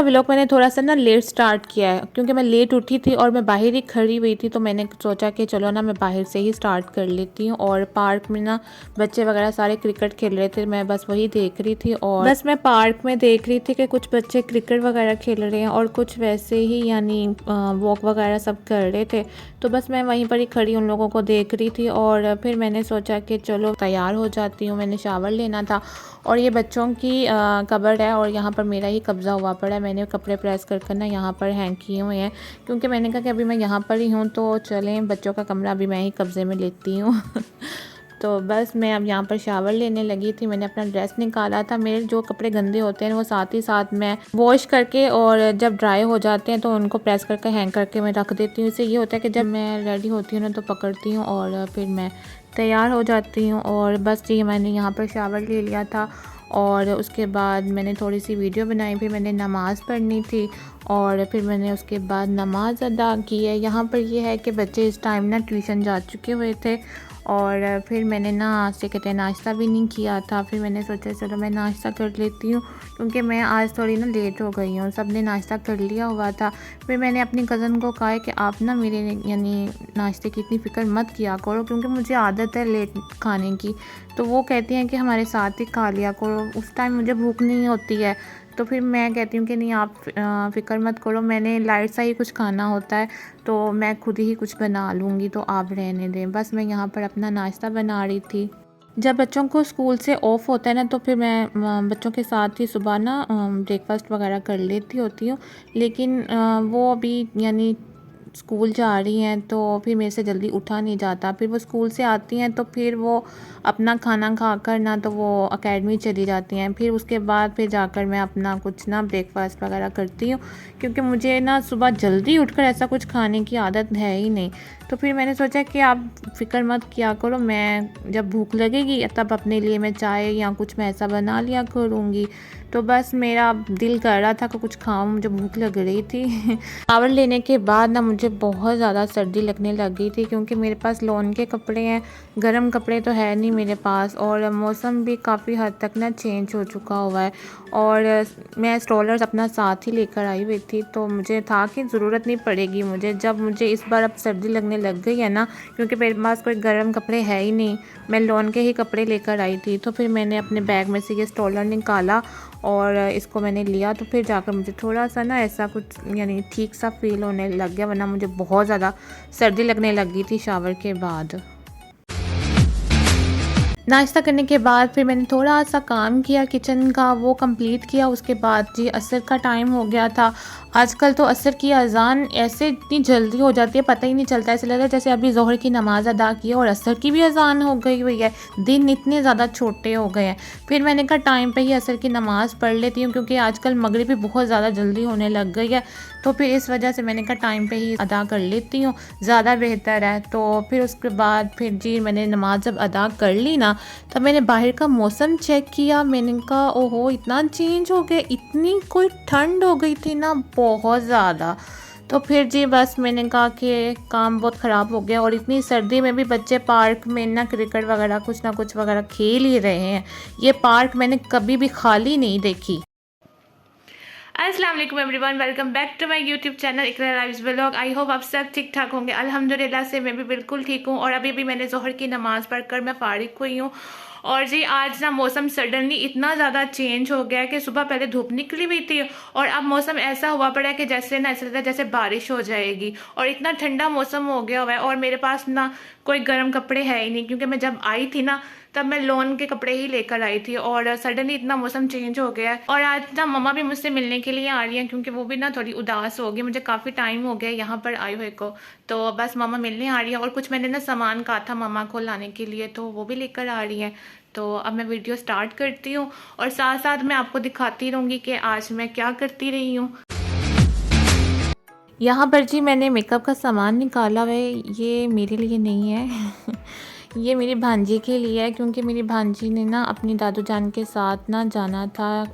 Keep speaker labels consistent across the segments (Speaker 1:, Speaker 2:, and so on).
Speaker 1: Vlog मैंने थोड़ा सा ना लेट स्टार्ट किया है क्योंकि मैं लेट उठी थी और मैं बाहर ही खड़ी हुई थी, तो मैंने सोचा कि चलो ना मैं बाहर से ही स्टार्ट कर लेती हूँ। और पार्क में ना बच्चे वगैरह सारे क्रिकेट खेल रहे थे, मैं बस वही देख रही थी। और बस मैं पार्क में देख रही थी कि कुछ बच्चे क्रिकेट वगैरह खेल रहे हैं और कुछ वैसे ही यानी वॉक वगैरह सब कर रहे थे। तो बस मैं वहीं पर ही खड़ी उन लोगों को देख रही थी और फिर मैंने सोचा कि चलो तैयार हो जाती हूँ, मैंने शावर लेना था। और ये बच्चों की कबर्ड है और यहाँ पर मेरा ही कब्ज़ा हुआ पड़ा है। मैंने कपड़े प्रेस कर ना यहाँ पर हैंग किए हुए हैं क्योंकि मैंने कहा कि अभी मैं यहाँ पर ही हूँ तो चलें बच्चों का कमरा अभी मैं ही कब्ज़े में लेती हूँ। तो बस मैं अब यहाँ पर शावर लेने लगी थी। मैंने अपना ड्रेस निकाला था, मेरे जो कपड़े गंदे होते हैं वो साथ ही साथ मैं वॉश करके और जब ड्राई हो जाते हैं तो उनको प्रेस करके हैंग करके मैं रख देती हूँ। इससे ये होता है कि जब मैं रेडी होती हूँ ना तो पकड़ती हूँ और फिर मैं तैयार हो जाती हूँ। और बस ये मैंने यहाँ पर शावर ले लिया था और उसके बाद मैंने थोड़ी सी वीडियो बनाई, फिर मैंने नमाज़ पढ़नी थी और फिर मैंने उसके बाद नमाज़ अदा की है। यहाँ पर ये है कि बच्चे इस टाइम ना ट्यूशन जा चुके हुए थे और फिर मैंने ना आज से कहते हैं नाश्ता भी नहीं किया था। फिर मैंने सोचा चलो मैं नाश्ता कर लेती हूँ क्योंकि मैं आज थोड़ी ना लेट हो गई हूँ, सब ने नाश्ता कर लिया हुआ था। फिर मैंने अपनी कज़न को कहा कि आप ना मेरे यानी नाश्ते की इतनी फ़िक्र मत किया करो क्योंकि मुझे आदत है लेट खाने की। तो वो कहती हैं कि हमारे साथ ही खा लिया करो, उस टाइम मुझे भूख नहीं होती है। तो फिर मैं कहती हूँ कि नहीं आप फ़िक्र मत करो, मैंने लाइट सा ही कुछ खाना होता है तो मैं खुद ही कुछ बना लूँगी, तो आप रहने दें। बस मैं यहाँ पर अपना नाश्ता बना रही थी। जब बच्चों को स्कूल से ऑफ होता है ना तो फिर मैं बच्चों के साथ ही सुबह ना ब्रेकफास्ट वगैरह कर लेती होती हूँ, लेकिन वो अभी यानी स्कूल जा रही हैं तो फिर मेरे से जल्दी उठा नहीं जाता। फिर वो स्कूल से आती हैं तो फिर वो अपना खाना खाकर ना तो वो एकेडमी चली जाती हैं, फिर उसके बाद फिर जाकर मैं अपना कुछ ना ब्रेकफास्ट वगैरह करती हूँ क्योंकि मुझे ना सुबह जल्दी उठकर ऐसा कुछ खाने की आदत है ही नहीं। तो फिर मैंने सोचा कि आप फ़िक्र मत किया करो, मैं जब भूख लगेगी तब अपने लिए मैं चाय या कुछ मैं ऐसा बना लिया करूँगी। तो बस मेरा दिल कर रहा था कि कुछ खाऊं, मुझे भूख लग रही थी। शावर लेने के बाद ना मुझे बहुत ज़्यादा सर्दी लगने लग गई थी क्योंकि मेरे पास लॉन के कपड़े हैं, गर्म कपड़े तो है नहीं मेरे पास और मौसम भी काफ़ी हद तक ना चेंज हो चुका हुआ है। और मैं स्ट्रोलर्स अपना साथ ही लेकर आई हुई थी तो मुझे था कि ज़रूरत नहीं पड़ेगी मुझे। जब मुझे इस बार अब सर्दी लगने लग गई है ना क्योंकि मेरे पास कोई गर्म कपड़े है ही नहीं, मैं लॉन के ही कपड़े लेकर आई थी, तो फिर मैंने अपने बैग में से ये स्ट्रोलर निकाला और इसको मैंने लिया तो फिर जाकर मुझे थोड़ा सा ना ऐसा कुछ यानी ठीक सा फील होने लग गया, वरना मुझे बहुत ज़्यादा सर्दी लगने लग गई थी शावर के बाद। नाश्ता करने के बाद फिर मैंने थोड़ा सा काम किया किचन का, वो कंप्लीट किया। उसके बाद जी असर का टाइम हो गया था। आजकल तो असर की अज़ान ऐसे इतनी जल्दी हो जाती है, पता ही नहीं चलता, ऐसे लग रहा है जैसे अभी ज़ोहर की नमाज़ अदा की है और असर की भी अज़ान हो गई हुई है। दिन इतने ज़्यादा छोटे हो गए हैं। फिर मैंने कहा टाइम पे ही असर की नमाज़ पढ़ लेती हूँ क्योंकि आजकल मगरिब भी बहुत ज़्यादा जल्दी होने लग गई है, तो फिर इस वजह से मैंने कहा टाइम पे ही अदा कर लेती हूँ, ज़्यादा बेहतर है। तो फिर उसके बाद फिर जी मैंने नमाज़ जब अदा कर ली ना तब मैंने बाहर का मौसम चेक किया, मैंने कहा ओहो इतना चेंज हो गया, इतनी कोई ठंड हो गई थी ना बहुत ज़्यादा। तो फिर जी बस मैंने कहा कि काम बहुत ख़राब हो गया और इतनी सर्दी में भी बच्चे पार्क में ना क्रिकेट वगैरह कुछ ना कुछ वगैरह खेल ही रहे हैं। ये पार्क मैंने कभी भी खाली नहीं देखी। अस्सलाम वालेकुम everyone, welcome back to my YouTube channel Iqra lives vlog. I hope आप सब ठीक ठाक होंगे। अल्हम्दुलिल्लाह से मैं भी बिल्कुल ठीक हूँ और अभी भी मैंने ज़ोहर की नमाज़ पढ़कर मैं फ़ारिग हुई हूँ। और जी आज ना मौसम सडनली इतना ज़्यादा चेंज हो गया कि सुबह पहले धूप निकली हुई थी और अब मौसम ऐसा हुआ पड़ा है कि जैसे ना ऐसा लगता है जैसे बारिश हो जाएगी और इतना ठंडा मौसम हो गया हुआ है। और मेरे पास ना कोई गर्म कपड़े है ही नहीं क्योंकि मैं जब आई थी ना तब मैं लॉन के कपड़े ही लेकर आई थी और सडनली इतना मौसम चेंज हो गया है। और आज ना मम्मा भी मुझसे मिलने के लिए आ रही हैं क्योंकि वो भी ना थोड़ी उदास हो गई, मुझे काफ़ी टाइम हो गया यहाँ पर आए हुए को, तो बस मम्मा मिलने आ रही है। और कुछ मैंने ना सामान कहा था मम्मा को लाने के लिए तो वो भी लेकर आ रही हैं। तो अब मैं वीडियो स्टार्ट करती हूँ और साथ साथ मैं आपको दिखाती रहूँगी कि आज मैं क्या करती रही हूँ। यहाँ पर जी मैंने मेकअप का सामान निकाला हुआ है, ये मेरे लिए नहीं है ये मेरी भांजी के लिए है क्योंकि मेरी भांजी ने ना अपनी दादू जान के साथ ना जाना था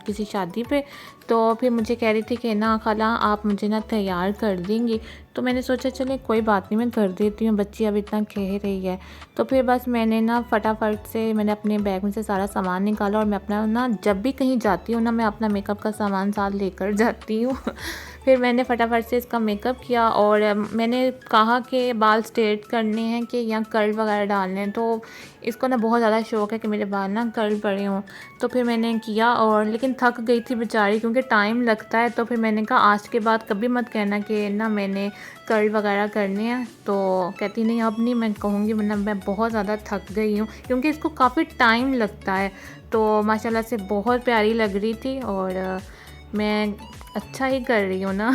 Speaker 1: किसी शादी पे, तो फिर मुझे कह रही थी कि ना खाला आप मुझे ना तैयार कर देंगी। तो मैंने सोचा चले कोई बात नहीं, मैं कर देती हूँ, बच्ची अब इतना कह रही है। तो फिर बस मैंने ना फटाफट से मैंने अपने बैग में से सारा सामान निकाला और मैं अपना ना जब भी कहीं जाती हूँ ना मैं अपना मेकअप का सामान साथ लेकर जाती हूँ। फिर मैंने फटाफट से इसका मेकअप किया और मैंने कहा कि बाल स्ट्रेट करने हैं कि या कर्ल वगैरह डालने हैं। तो इसको ना बहुत ज़्यादा शौक़ है कि मेरे बाल ना कर्ल पड़े हों। तो फिर मैंने किया और लेकिन थक गई थी बेचारी क्योंकि टाइम लगता है। तो फिर मैंने कहा आज के बाद कभी मत कहना कि ना मैंने कर्ल वगैरह करने हैं। तो कहती नहीं अब नहीं मैं कहूँगी, वरना मैं बहुत ज़्यादा थक गई हूँ क्योंकि इसको काफ़ी टाइम लगता है। तो माशाल्लाह से बहुत प्यारी लग रही थी और मैं अच्छा ही कर रही हूँ ना।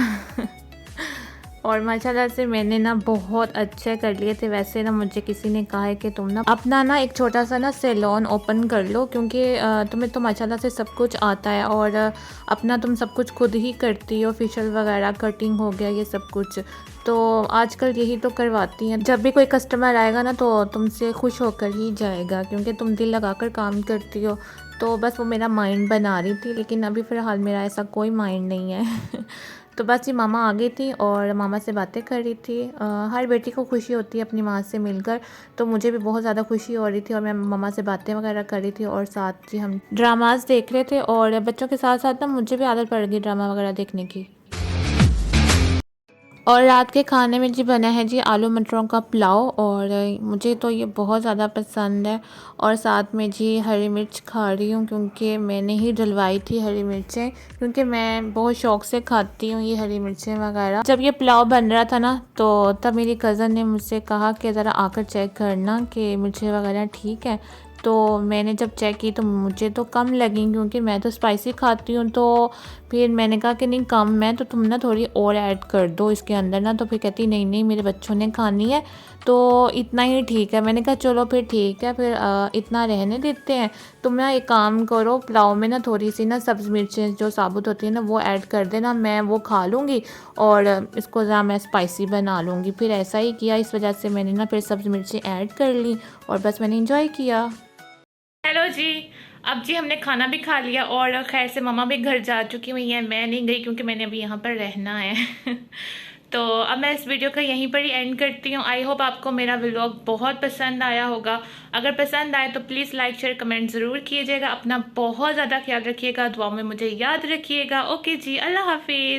Speaker 1: और माशाल्लाह से मैंने ना बहुत अच्छे कर लिए थे। वैसे ना मुझे किसी ने कहा है कि तुम ना अपना ना एक छोटा सा ना सैलून ओपन कर लो क्योंकि तुम्हें तो माशाल्लाह से सब कुछ आता है और अपना तुम सब कुछ खुद ही करती हो, फेशियल वगैरह, कटिंग हो गया, ये सब कुछ। तो आजकल यही तो करवाती हैं। जब भी कोई कस्टमर आएगा ना तो तुमसे खुश होकर ही जाएगा क्योंकि तुम दिल लगाकर काम करती हो। तो बस वो मेरा माइंड बना रही थी, लेकिन अभी फ़िलहाल मेरा ऐसा कोई माइंड नहीं है। तो बस ये मामा आ गई थी और मामा से बातें कर रही थी। हर बेटी को खुशी होती है अपनी माँ से मिलकर, तो मुझे भी बहुत ज़्यादा खुशी हो रही थी और मैं मामा से बातें वगैरह कर रही थी और साथ ही हम ड्रामास देख रहे थे। और बच्चों के साथ साथ ना मुझे भी आदत पड़ गई ड्रामा वगैरह देखने की। और रात के खाने में जी बना है जी आलू मटरों का पुलाव और मुझे तो ये बहुत ज़्यादा पसंद है। और साथ में जी हरी मिर्च खा रही हूँ क्योंकि मैंने ही डलवाई थी हरी मिर्चें, क्योंकि मैं बहुत शौक़ से खाती हूँ ये हरी मिर्चें वगैरह। जब ये पुलाव बन रहा था ना तो तब मेरी कज़न ने मुझसे कहा कि ज़रा आकर चेक करना कि मिर्चें वगैरह ठीक है। तो मैंने जब चेक की तो मुझे तो कम लगी क्योंकि मैं तो स्पाइसी खाती हूँ। तो फिर मैंने कहा कि नहीं कम है तो तुम ना थोड़ी और ऐड कर दो इसके अंदर ना। तो फिर कहती नहीं नहीं मेरे बच्चों ने खानी है तो इतना ही ठीक है। मैंने कहा चलो फिर ठीक है, फिर इतना रहने देते हैं। तुम ना एक काम करो, पुलाव में ना थोड़ी सी ना सब्ज़ मिर्चें जो साबुत होती है ना वो ऐड कर देना, मैं वो खा लूँगी और इसको ज़रा मैं स्पाइसी बना लूँगी। फिर ऐसा ही किया, इस वजह से मैंने ना फिर सब्ज़ मिर्चें ऐड कर ली और बस मैंने इंजॉय किया।
Speaker 2: हेलो जी। अब जी हमने खाना भी खा लिया और खैर से मम्मा भी घर जा चुकी हुई हैं, मैं नहीं गई क्योंकि मैंने अभी यहाँ पर रहना है। तो अब मैं इस वीडियो का यहीं पर ही एंड करती हूँ। आई होप आपको मेरा व्लॉग बहुत पसंद आया होगा। अगर पसंद आए तो प्लीज़ लाइक शेयर कमेंट ज़रूर कीजिएगा। अपना बहुत ज़्यादा ख्याल रखिएगा, दुआ में मुझे याद रखिएगा। ओके जी, अल्लाह हाफिज़।